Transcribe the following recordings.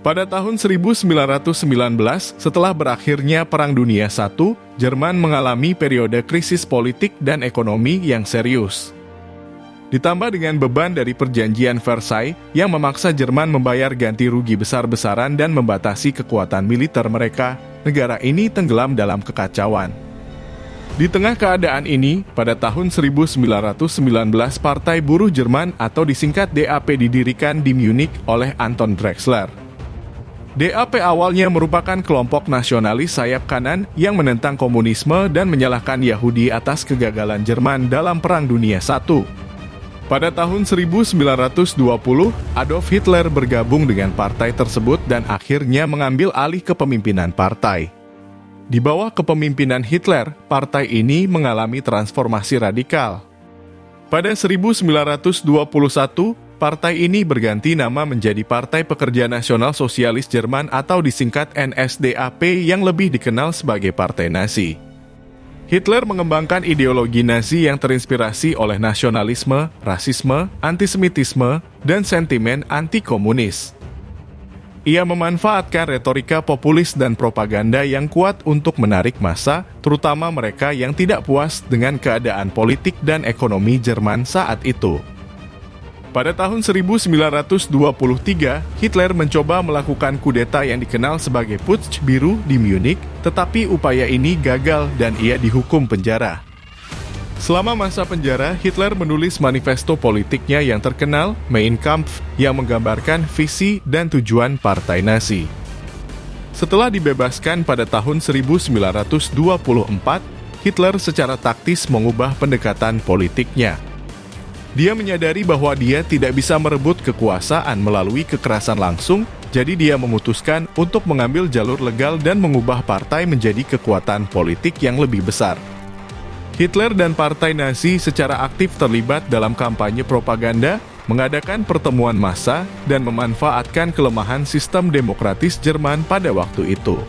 Pada tahun 1919, setelah berakhirnya Perang Dunia I, Jerman mengalami periode krisis politik dan ekonomi yang serius. Ditambah dengan beban dari Perjanjian Versailles yang memaksa Jerman membayar ganti rugi besar-besaran dan membatasi kekuatan militer mereka, negara ini tenggelam dalam kekacauan. Di tengah keadaan ini, pada tahun 1919 Partai Buruh Jerman atau disingkat DAP didirikan di Munich oleh Anton Drexler. DAP awalnya merupakan kelompok nasionalis sayap kanan yang menentang komunisme dan menyalahkan Yahudi atas kegagalan Jerman dalam Perang Dunia I. Pada tahun 1920, Adolf Hitler bergabung dengan partai tersebut dan akhirnya mengambil alih kepemimpinan partai. Di bawah kepemimpinan Hitler, partai ini mengalami transformasi radikal. Pada 1921, partai ini berganti nama menjadi Partai Pekerja Nasional Sosialis Jerman atau disingkat NSDAP yang lebih dikenal sebagai Partai Nazi. Hitler mengembangkan ideologi Nazi yang terinspirasi oleh nasionalisme, rasisme, antisemitisme, dan sentimen anti-komunis. Ia memanfaatkan retorika populis dan propaganda yang kuat untuk menarik massa, terutama mereka yang tidak puas dengan keadaan politik dan ekonomi Jerman saat itu. Pada tahun 1923, Hitler mencoba melakukan kudeta yang dikenal sebagai Putsch Biru di Munich, tetapi upaya ini gagal dan ia dihukum penjara. Selama masa penjara, Hitler menulis manifesto politiknya yang terkenal, Mein Kampf, yang menggambarkan visi dan tujuan partai Nazi. Setelah dibebaskan pada tahun 1924, Hitler secara taktis mengubah pendekatan politiknya. Dia menyadari bahwa dia tidak bisa merebut kekuasaan melalui kekerasan langsung, jadi dia memutuskan untuk mengambil jalur legal dan mengubah partai menjadi kekuatan politik yang lebih besar. Hitler dan partai Nazi secara aktif terlibat dalam kampanye propaganda, mengadakan pertemuan massa, dan memanfaatkan kelemahan sistem demokratis Jerman pada waktu itu.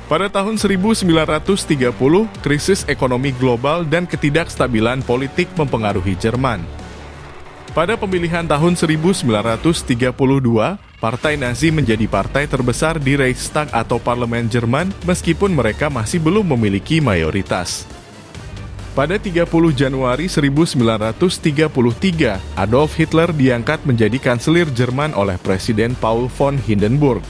Pada tahun 1930, krisis ekonomi global dan ketidakstabilan politik mempengaruhi Jerman. Pada pemilihan tahun 1932, Partai Nazi menjadi partai terbesar di Reichstag atau Parlemen Jerman meskipun mereka masih belum memiliki mayoritas. Pada 30 Januari 1933, Adolf Hitler diangkat menjadi kanselir Jerman oleh Presiden Paul von Hindenburg.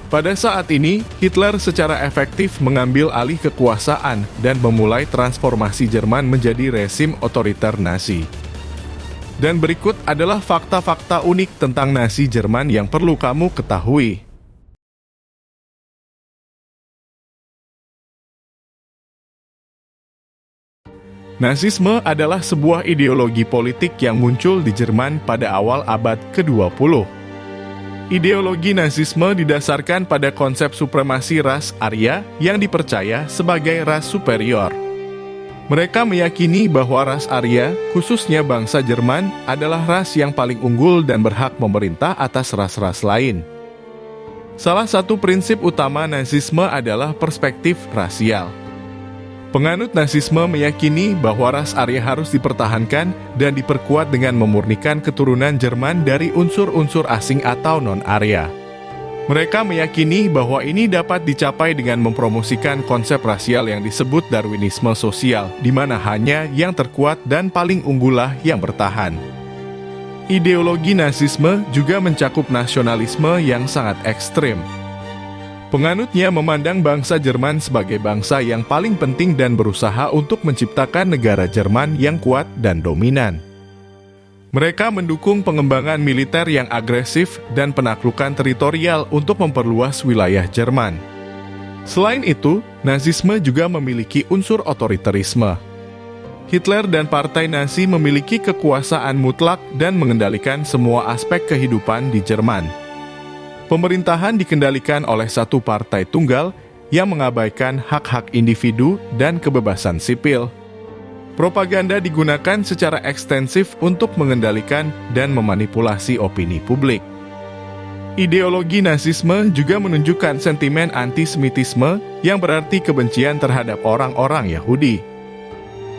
Pada saat ini, Hitler secara efektif mengambil alih kekuasaan dan memulai transformasi Jerman menjadi rezim otoriter Nazi. Dan berikut adalah fakta-fakta unik tentang Nazi Jerman yang perlu kamu ketahui. Nazisme adalah sebuah ideologi politik yang muncul di Jerman pada awal abad ke-20. Ideologi Nazisme didasarkan pada konsep supremasi ras Arya yang dipercaya sebagai ras superior. Mereka meyakini bahwa ras Arya, khususnya bangsa Jerman, adalah ras yang paling unggul dan berhak memerintah atas ras-ras lain. Salah satu prinsip utama Nazisme adalah perspektif rasial. Penganut Nazisme meyakini bahwa ras Arya harus dipertahankan dan diperkuat dengan memurnikan keturunan Jerman dari unsur-unsur asing atau non-Arya. Mereka meyakini bahwa ini dapat dicapai dengan mempromosikan konsep rasial yang disebut Darwinisme sosial, di mana hanya yang terkuat dan paling unggullah yang bertahan. Ideologi Nazisme juga mencakup nasionalisme yang sangat ekstrem. Penganutnya memandang bangsa Jerman sebagai bangsa yang paling penting dan berusaha untuk menciptakan negara Jerman yang kuat dan dominan. Mereka mendukung pengembangan militer yang agresif dan penaklukan teritorial untuk memperluas wilayah Jerman. Selain itu, Nazisme juga memiliki unsur otoriterisme. Hitler dan partai Nazi memiliki kekuasaan mutlak dan mengendalikan semua aspek kehidupan di Jerman. Pemerintahan dikendalikan oleh satu partai tunggal yang mengabaikan hak-hak individu dan kebebasan sipil. Propaganda digunakan secara ekstensif untuk mengendalikan dan memanipulasi opini publik. Ideologi Nazisme juga menunjukkan sentimen antisemitisme yang berarti kebencian terhadap orang-orang Yahudi.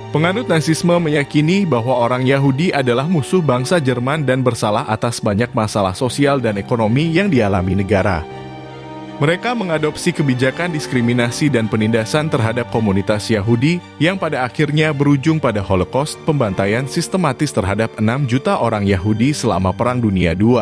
Penganut Nazisme meyakini bahwa orang Yahudi adalah musuh bangsa Jerman dan bersalah atas banyak masalah sosial dan ekonomi yang dialami negara. Mereka mengadopsi kebijakan diskriminasi dan penindasan terhadap komunitas Yahudi yang pada akhirnya berujung pada Holocaust, pembantaian sistematis terhadap 6 juta orang Yahudi selama Perang Dunia II.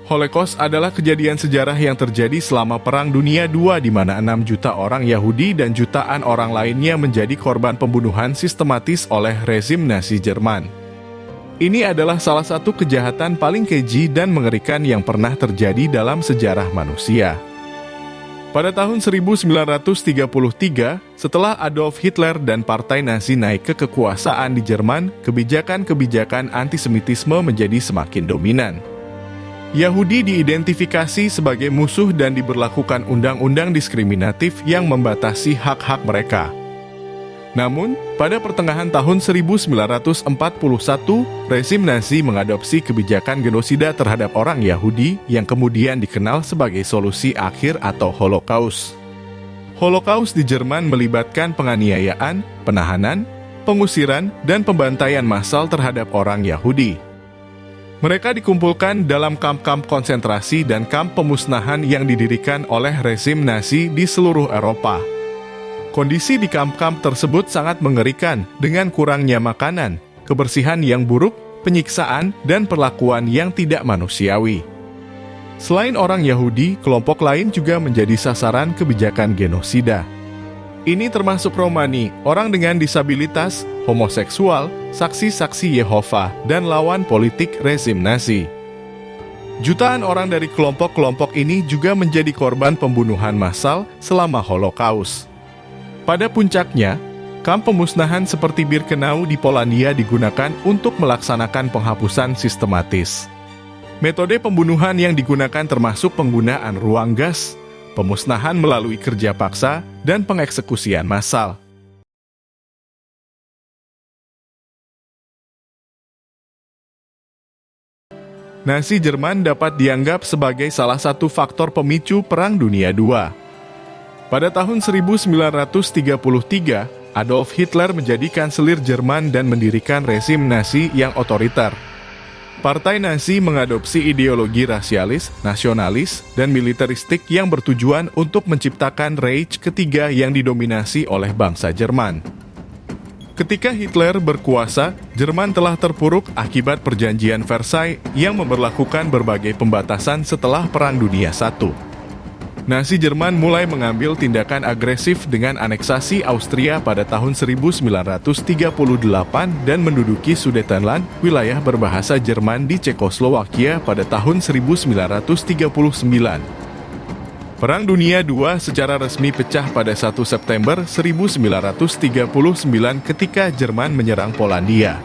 Holocaust adalah kejadian sejarah yang terjadi selama Perang Dunia II di mana 6 juta orang Yahudi dan jutaan orang lainnya menjadi korban pembunuhan sistematis oleh rezim Nazi Jerman. Ini adalah salah satu kejahatan paling keji dan mengerikan yang pernah terjadi dalam sejarah manusia. Pada tahun 1933, setelah Adolf Hitler dan Partai Nazi naik ke kekuasaan di Jerman, kebijakan-kebijakan antisemitisme menjadi semakin dominan. Yahudi diidentifikasi sebagai musuh dan diberlakukan undang-undang diskriminatif yang membatasi hak-hak mereka. Namun, pada pertengahan tahun 1941, rezim Nazi mengadopsi kebijakan genosida terhadap orang Yahudi yang kemudian dikenal sebagai solusi akhir atau Holocaust. Holocaust di Jerman melibatkan penganiayaan, penahanan, pengusiran, dan pembantaian massal terhadap orang Yahudi. Mereka dikumpulkan dalam kamp-kamp konsentrasi dan kamp pemusnahan yang didirikan oleh rezim Nazi di seluruh Eropa. Kondisi di kamp-kamp tersebut sangat mengerikan dengan kurangnya makanan, kebersihan yang buruk, penyiksaan, dan perlakuan yang tidak manusiawi. Selain orang Yahudi, kelompok lain juga menjadi sasaran kebijakan genosida. Ini termasuk Romani, orang dengan disabilitas, homoseksual, saksi-saksi Yehova, dan lawan politik rezim Nazi. Jutaan orang dari kelompok-kelompok ini juga menjadi korban pembunuhan massal selama Holocaust. Pada puncaknya, kamp pemusnahan seperti Birkenau di Polandia digunakan untuk melaksanakan penghapusan sistematis. Metode pembunuhan yang digunakan termasuk penggunaan ruang gas, pemusnahan melalui kerja paksa, dan pengeksekusian massal. Nazi Jerman dapat dianggap sebagai salah satu faktor pemicu Perang Dunia II. Pada tahun 1933, Adolf Hitler menjadi kanselir Jerman dan mendirikan rezim Nazi yang otoriter. Partai Nazi mengadopsi ideologi rasialis, nasionalis, dan militeristik yang bertujuan untuk menciptakan Reich ketiga yang didominasi oleh bangsa Jerman. Ketika Hitler berkuasa, Jerman telah terpuruk akibat Perjanjian Versailles yang memberlakukan berbagai pembatasan setelah Perang Dunia I. Nazi Jerman mulai mengambil tindakan agresif dengan aneksasi Austria pada tahun 1938 dan menduduki Sudetenland, wilayah berbahasa Jerman di Cekoslowakia pada tahun 1939. Perang Dunia II secara resmi pecah pada 1 September 1939 ketika Jerman menyerang Polandia.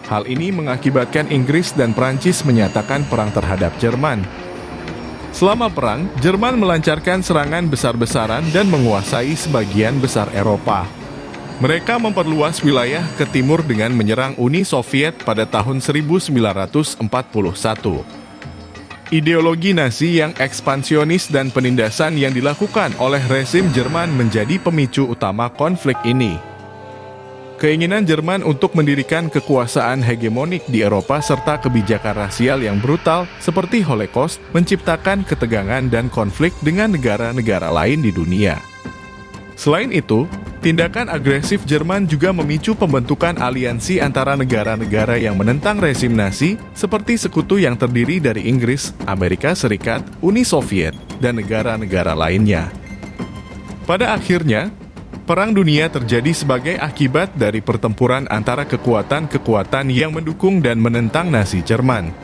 Hal ini mengakibatkan Inggris dan Prancis menyatakan perang terhadap Jerman. Selama perang, Jerman melancarkan serangan besar-besaran dan menguasai sebagian besar Eropa. Mereka memperluas wilayah ke timur dengan menyerang Uni Soviet pada tahun 1941. Ideologi Nazi yang ekspansionis dan penindasan yang dilakukan oleh rezim Jerman menjadi pemicu utama konflik ini. Keinginan Jerman untuk mendirikan kekuasaan hegemonik di Eropa serta kebijakan rasial yang brutal seperti Holocaust menciptakan ketegangan dan konflik dengan negara-negara lain di dunia. Selain itu, tindakan agresif Jerman juga memicu pembentukan aliansi antara negara-negara yang menentang rezim Nazi seperti sekutu yang terdiri dari Inggris, Amerika Serikat, Uni Soviet, dan negara-negara lainnya. Pada akhirnya, Perang Dunia terjadi sebagai akibat dari pertempuran antara kekuatan-kekuatan yang mendukung dan menentang Nazi Jerman.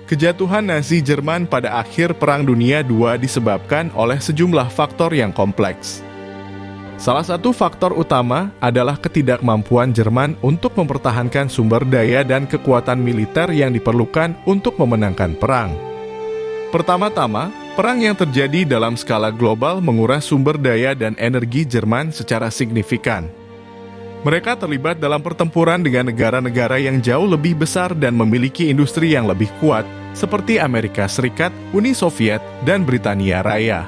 Kejatuhan Nazi Jerman pada akhir Perang Dunia II disebabkan oleh sejumlah faktor yang kompleks. Salah satu faktor utama adalah ketidakmampuan Jerman untuk mempertahankan sumber daya dan kekuatan militer yang diperlukan untuk memenangkan perang. Pertama-tama, perang yang terjadi dalam skala global menguras sumber daya dan energi Jerman secara signifikan. Mereka terlibat dalam pertempuran dengan negara-negara yang jauh lebih besar dan memiliki industri yang lebih kuat, seperti Amerika Serikat, Uni Soviet, dan Britania Raya.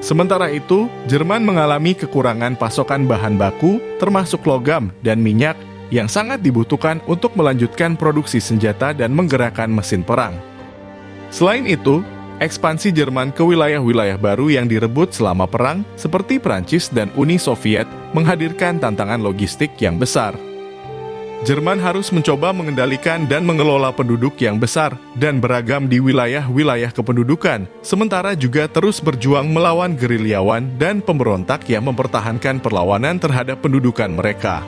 Sementara itu, Jerman mengalami kekurangan pasokan bahan baku, termasuk logam dan minyak, yang sangat dibutuhkan untuk melanjutkan produksi senjata dan menggerakkan mesin perang. Selain itu, ekspansi Jerman ke wilayah-wilayah baru yang direbut selama perang, seperti Prancis dan Uni Soviet, menghadirkan tantangan logistik yang besar. Jerman harus mencoba mengendalikan dan mengelola penduduk yang besar dan beragam di wilayah-wilayah kependudukan, sementara juga terus berjuang melawan gerilyawan dan pemberontak yang mempertahankan perlawanan terhadap pendudukan mereka.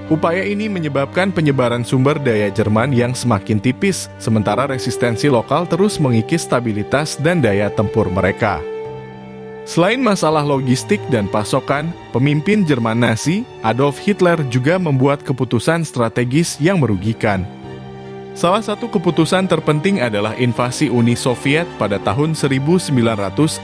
Upaya ini menyebabkan penyebaran sumber daya Jerman yang semakin tipis, sementara resistensi lokal terus mengikis stabilitas dan daya tempur mereka. Selain masalah logistik dan pasokan, pemimpin Jerman Nazi, Adolf Hitler, juga membuat keputusan strategis yang merugikan. Salah satu keputusan terpenting adalah invasi Uni Soviet pada tahun 1941.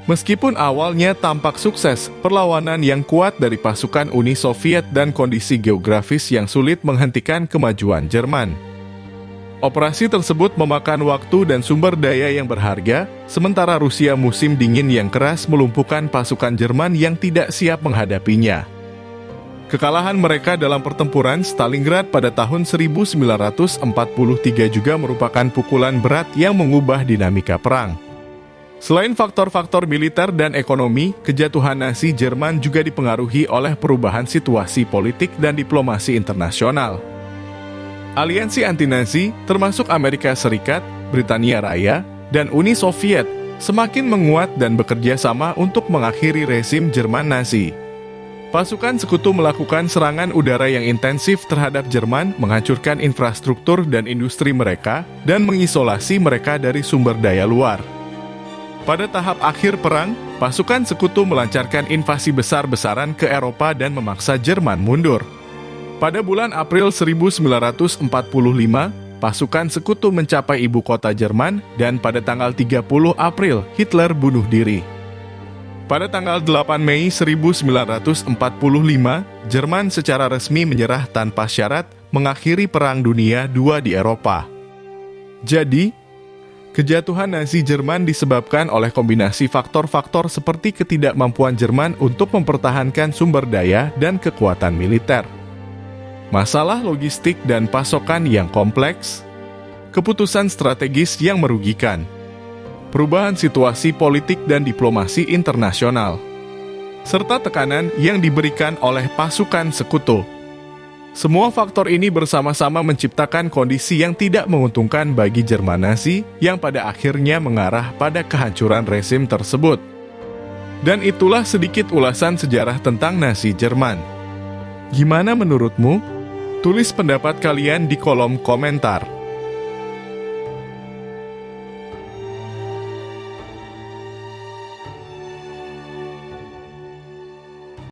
Meskipun awalnya tampak sukses, perlawanan yang kuat dari pasukan Uni Soviet dan kondisi geografis yang sulit menghentikan kemajuan Jerman. Operasi tersebut memakan waktu dan sumber daya yang berharga, sementara Rusia musim dingin yang keras melumpuhkan pasukan Jerman yang tidak siap menghadapinya. Kekalahan mereka dalam pertempuran Stalingrad pada tahun 1943 juga merupakan pukulan berat yang mengubah dinamika perang. Selain faktor-faktor militer dan ekonomi, kejatuhan Nazi Jerman juga dipengaruhi oleh perubahan situasi politik dan diplomasi internasional. Aliansi anti-Nazi, termasuk Amerika Serikat, Britania Raya, dan Uni Soviet, semakin menguat dan bekerja sama untuk mengakhiri rezim Jerman Nazi. Pasukan sekutu melakukan serangan udara yang intensif terhadap Jerman, menghancurkan infrastruktur dan industri mereka, dan mengisolasi mereka dari sumber daya luar. Pada tahap akhir perang, pasukan sekutu melancarkan invasi besar-besaran ke Eropa dan memaksa Jerman mundur. Pada bulan April 1945, pasukan sekutu mencapai ibu kota Jerman dan pada tanggal 30 April, Hitler bunuh diri. Pada tanggal 8 Mei 1945, Jerman secara resmi menyerah tanpa syarat mengakhiri Perang Dunia II di Eropa. Jadi, kejatuhan Nazi Jerman disebabkan oleh kombinasi faktor-faktor seperti ketidakmampuan Jerman untuk mempertahankan sumber daya dan kekuatan militer, masalah logistik dan pasokan yang kompleks, keputusan strategis yang merugikan, perubahan situasi politik dan diplomasi internasional, serta tekanan yang diberikan oleh pasukan sekutu. Semua faktor ini bersama-sama menciptakan kondisi yang tidak menguntungkan bagi Jerman Nazi yang pada akhirnya mengarah pada kehancuran rezim tersebut. Dan itulah sedikit ulasan sejarah tentang Nazi Jerman. Gimana menurutmu? Tulis pendapat kalian di kolom komentar.